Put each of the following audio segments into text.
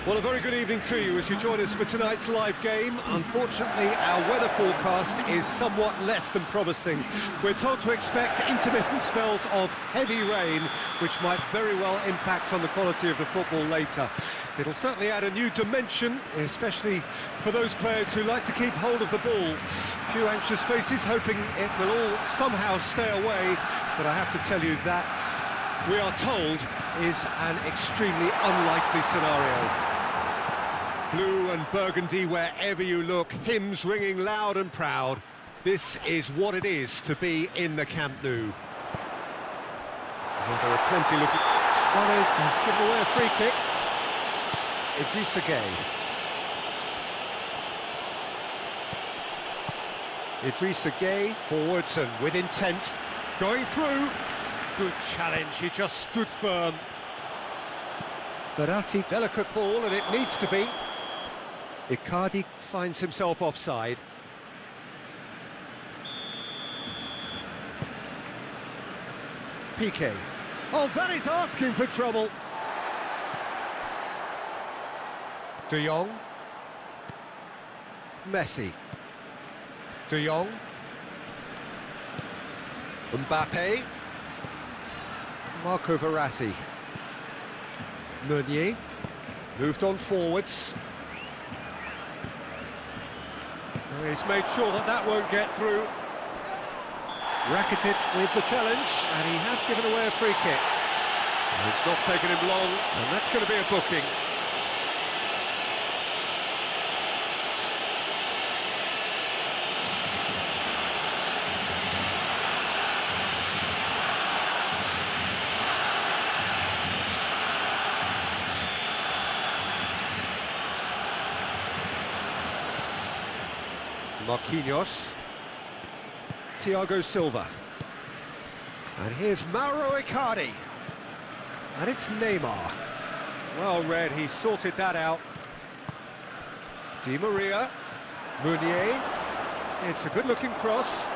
Well, a very good evening to you as you join us for tonight's live game. Unfortunately, our weather forecast is somewhat less than promising. We're told to expect intermittent spells of heavy rain, which might very well impact on the quality of the football later. It'll certainly add a new dimension, especially for those players who like to keep hold of the ball. A few anxious faces hoping it will all somehow stay away, but I have to tell you that we are told is an extremely unlikely scenario. Blue and burgundy wherever you look, hymns ringing loud and proud. This is what it is to be in the Camp Nou. Well, there are plenty looking... Suarez has given away a free kick. Idrissa Gueye. Idrissa Gueye forwards and with intent. Going through. Good challenge, he just stood firm. Verratti, delicate ball, and it needs to be. Icardi finds himself offside. Piqué. Oh, that is asking for trouble. De Jong. Messi. De Jong. Mbappe. Marco Verratti. Meunier. Moved on forwards. He's made sure that that won't get through. Rakitic with the challenge, and he has given away a free kick. It's not taken him long, and that's going to be a booking. Marquinhos. Thiago Silva. And here's Mauro Icardi. And it's Neymar. Well read, he sorted that out. Di Maria. Meunier. It's a good-looking cross.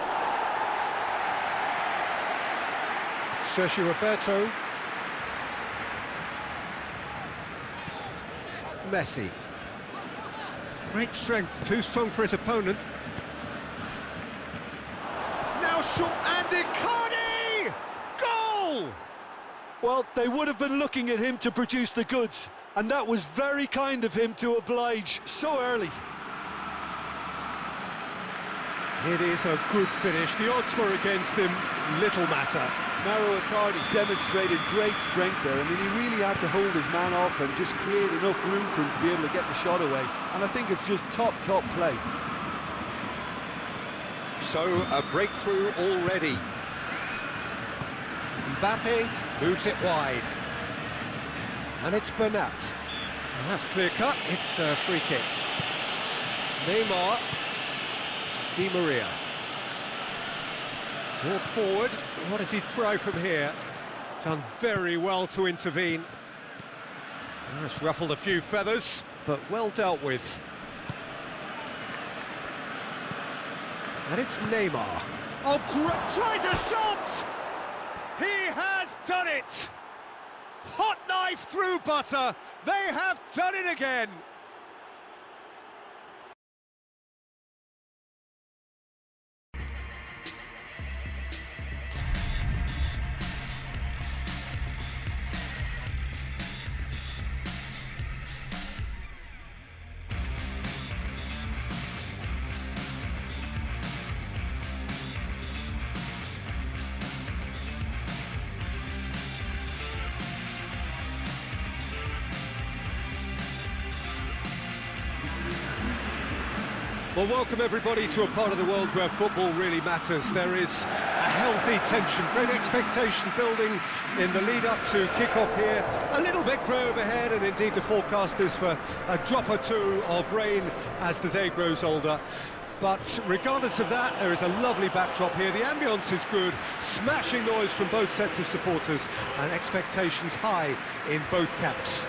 Sergio Roberto. Messi. Great strength, too strong for his opponent. Now shot, and Icardi! Goal! Well, they would have been looking at him to produce the goods, and that was very kind of him to oblige so early. It is a good finish. The odds were against him, little matter. Mauro Icardi demonstrated great strength there. I mean, he really had to hold his man off and just create enough room for him to be able to get the shot away. And I think it's just top play. So, a breakthrough already. Mbappe moves it wide. And it's Bernat. And that's clear-cut, it's a free kick. Neymar. Di Maria. Brought forward. What does he try from here? Done very well to intervene. That's ruffled a few feathers, but well dealt with. And it's Neymar. Oh, tries a shot! He has done it! Hot knife through butter. They have done it again. Well, welcome everybody to a part of the world where football really matters. There is a healthy tension, great expectation building in the lead-up to kick-off here. A little bit grey overhead, and indeed the forecast is for a drop or two of rain as the day grows older. But regardless of that, there is a lovely backdrop here. The ambience is good, smashing noise from both sets of supporters, and expectations high in both camps.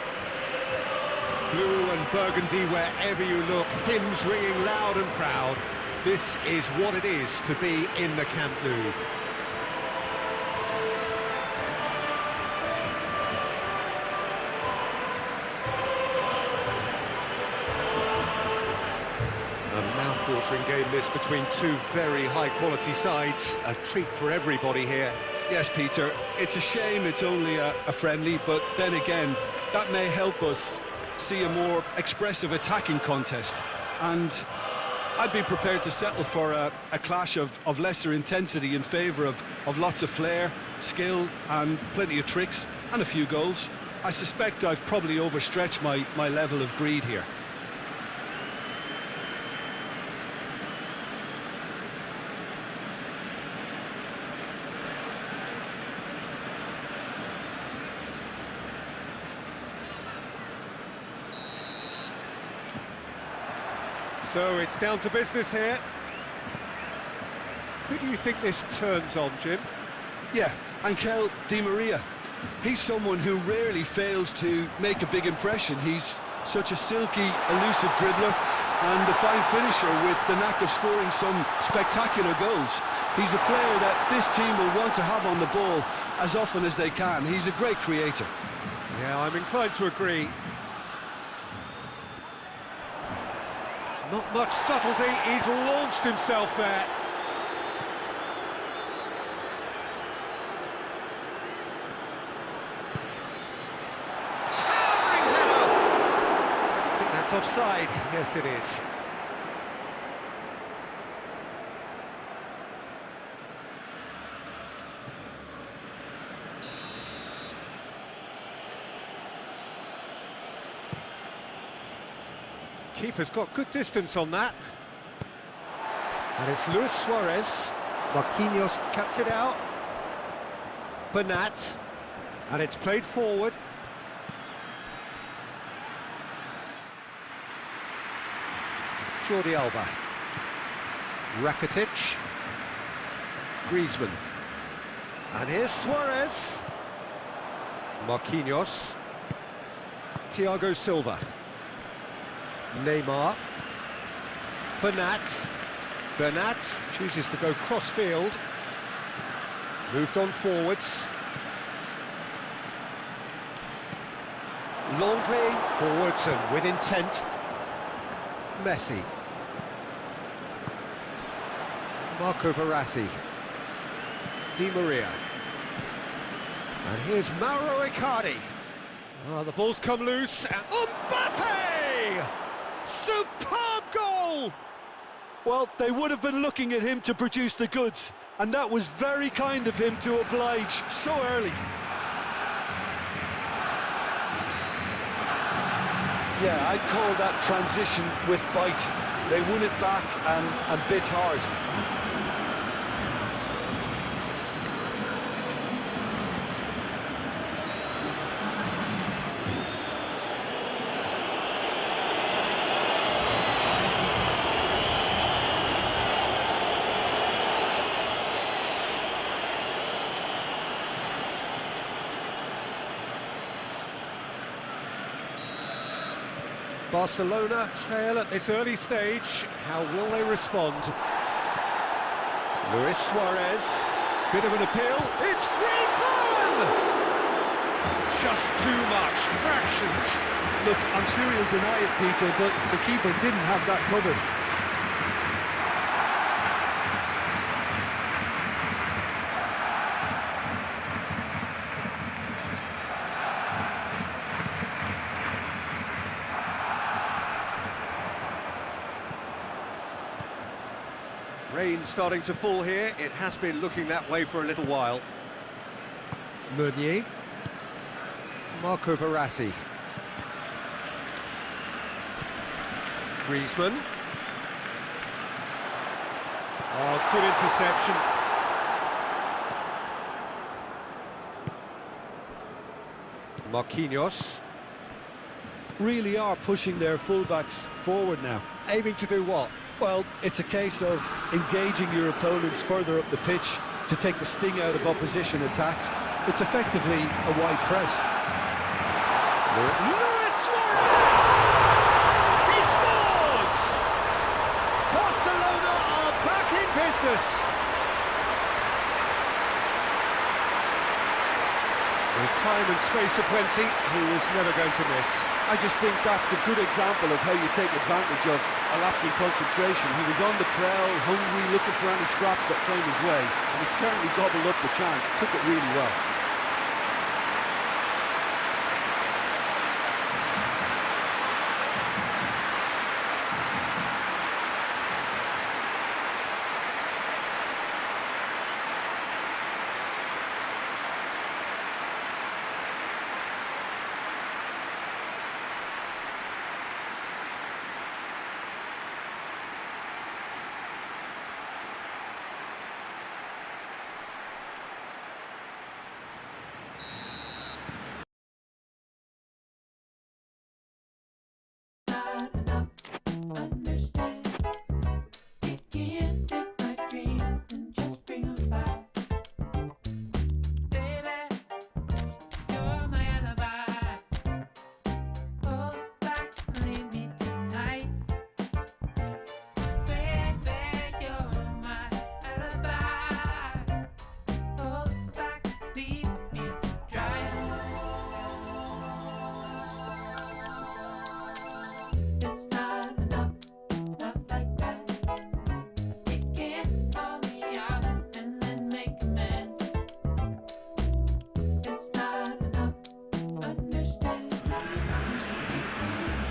Blue and burgundy wherever you look, hymns ringing loud and proud. This is what it is to be in the Camp Nou. battering game this between two very high-quality sides. A treat for everybody here. Yes, Peter, it's a shame it's only a friendly, but then again, that may help us see a more expressive attacking contest. And I'd be prepared to settle for a clash of lesser intensity in favour of lots of flair, skill and plenty of tricks and a few goals. I suspect I've probably overstretched my level of greed here. So it's down to business here. Who do you think this turns on, Jim? Yeah, Angel Di Maria. He's someone who rarely fails to make a big impression. He's such a silky, elusive dribbler and a fine finisher with the knack of scoring some spectacular goals. He's a player that this team will want to have on the ball as often as they can. He's a great creator. Yeah, I'm inclined to agree. Not much subtlety, he's launched himself there. Towering header! I think that's offside. Yes, it is. Keeper's got good distance on that. And it's Luis Suarez. Marquinhos cuts it out. Bernat. And it's played forward. Jordi Alba. Rakitic. Griezmann. And here's Suarez. Marquinhos. Thiago Silva. Neymar. Bernat. Bernat chooses to go cross-field. Moved on forwards. Longley forwards and with intent. Messi. Marco Verratti. Di Maria. And here's Mauro Icardi. Oh, the ball's come loose. And Mbappe! Superb goal! Well, they would have been looking at him to produce the goods, and that was very kind of him to oblige so early. Yeah, I'd call that transition with bite. They won it back and bit hard. Barcelona trail at this early stage. How will they respond? Luis Suarez. Bit of an appeal. It's Griezmann! Just too much. Fractions. Look, I'm sure he'll deny it, Peter, but the keeper didn't have that covered. Rain starting to fall here. It has been looking that way for a little while. Meunier. Marco Verratti. Griezmann. Oh, good interception. Marquinhos. Really are pushing their fullbacks forward now. Aiming to do what? Well, it's a case of engaging your opponents further up the pitch to take the sting out of opposition attacks. It's effectively a wide press. Luis Suarez! He scores! Barcelona are back in business. With time and space aplenty, he was never going to miss. I just think that's a good example of how you take advantage of a lapse in concentration. He was on the prowl, hungry, looking for any scraps that came his way, and he certainly gobbled up the chance, took it really well.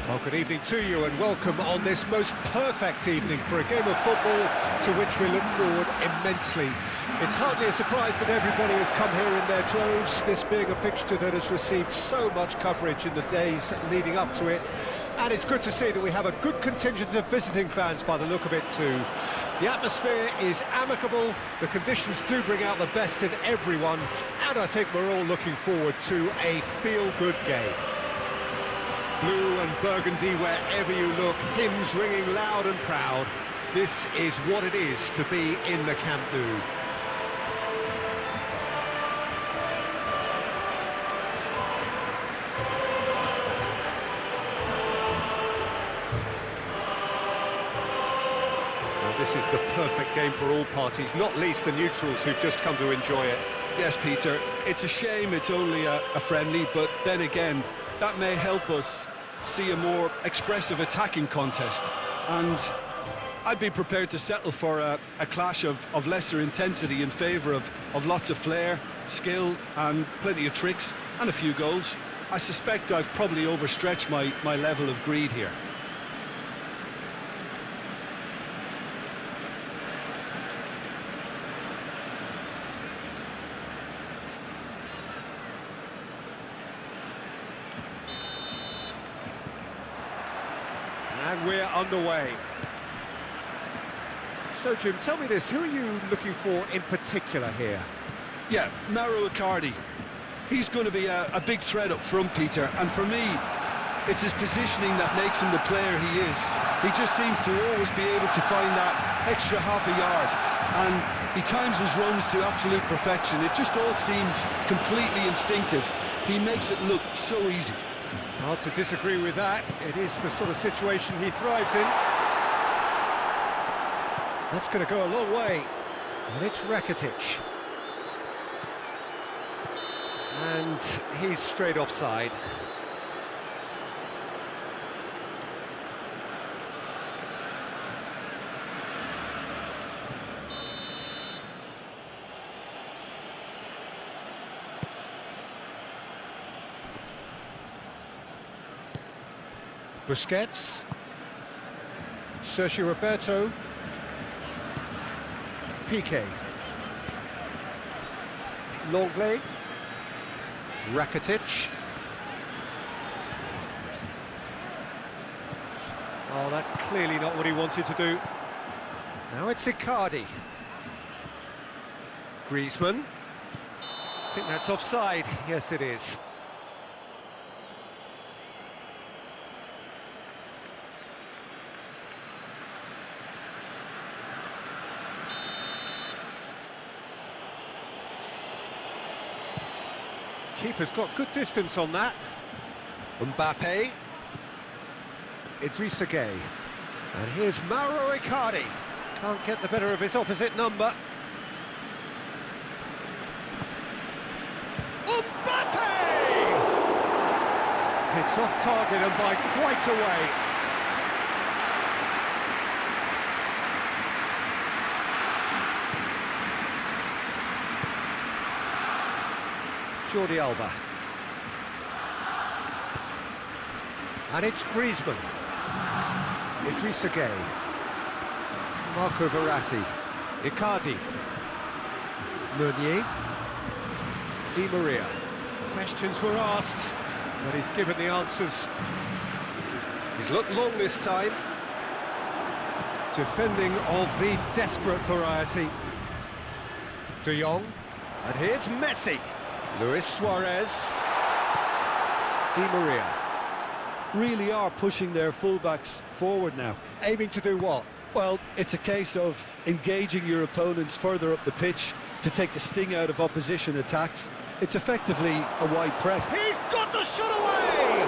Well, good evening to you and welcome on this most perfect evening for a game of football to which we look forward immensely. It's hardly a surprise that everybody has come here in their droves, this being a fixture that has received so much coverage in the days leading up to it. And it's good to see that we have a good contingent of visiting fans by the look of it too. The atmosphere is amicable, the conditions do bring out the best in everyone, and I think we're all looking forward to a feel-good game. Blue and burgundy wherever you look, hymns ringing loud and proud. This is what it is to be in the Camp Nou. Well, this is the perfect game for all parties, not least the neutrals who've just come to enjoy it. Yes, Peter, it's a shame it's only a friendly, but then again, that may help us see a more expressive attacking contest. And I'd be prepared to settle for a clash of lesser intensity in favour of lots of flair, skill and plenty of tricks and a few goals. I suspect I've probably overstretched my level of greed here. And we're underway. So, Jim, tell me this, who are you looking for in particular here? Yeah, Mauro Icardi. He's going to be a big threat up front, Peter, and for me, it's his positioning that makes him the player he is. He just seems to always be able to find that extra half a yard, and he times his runs to absolute perfection. It just all seems completely instinctive. He makes it look so easy. Hard to disagree with that. It is the sort of situation he thrives in. That's going to go a long way. And it's Rakitic. And he's straight offside. Busquets, Sergio Roberto, Piqué, Longley, Rakitic. Oh, that's clearly not what he wanted to do. Now it's Icardi. Griezmann. I think that's offside. Yes, it is. Keeper's got good distance on that. Mbappe. Idrissa Gueye. And here's Mauro Icardi. Can't get the better of his opposite number. Mbappe! It's off target and by quite a way. Jordi Alba. And it's Griezmann. Idrissa Gueye. Marco Verratti. Icardi. Meunier. Di Maria. Questions were asked, but he's given the answers. He's looked long this time. Defending of the desperate variety. De Jong. And here's Messi. Luis Suarez. Di Maria. Really are pushing their fullbacks forward now. Aiming to do what? Well, it's a case of engaging your opponents further up the pitch to take the sting out of opposition attacks. It's effectively a wide press. He's got the shot away!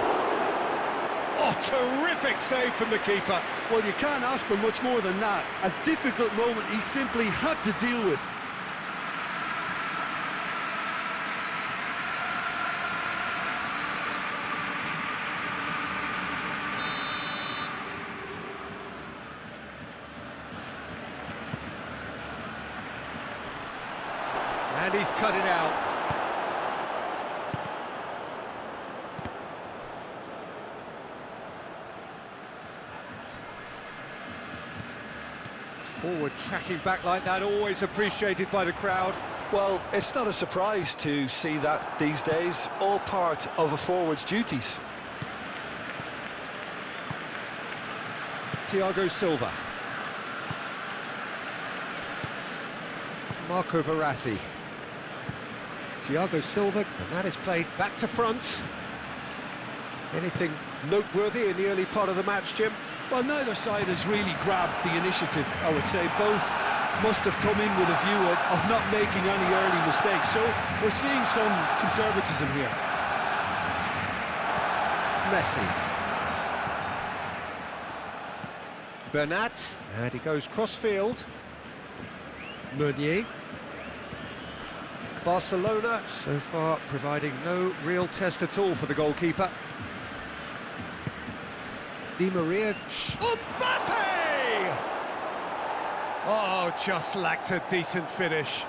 Oh, terrific save from the keeper. Well, you can't ask for much more than that. A difficult moment he simply had to deal with. And he's cut it out. Forward tracking back like that, always appreciated by the crowd. Well, it's not a surprise to see that these days, all part of a forward's duties. Thiago Silva. Marco Verratti. Thiago Silva, and that is played back to front. Anything noteworthy in the early part of the match, Jim? Well, neither side has really grabbed the initiative, I would say. Both must have come in with a view of not making any early mistakes. So we're seeing some conservatism here. Messi. Bernat, and he goes cross-field. Meunier. Barcelona, so far, providing no real test at all for the goalkeeper. Di Maria. Mbappe! Oh, just lacked a decent finish.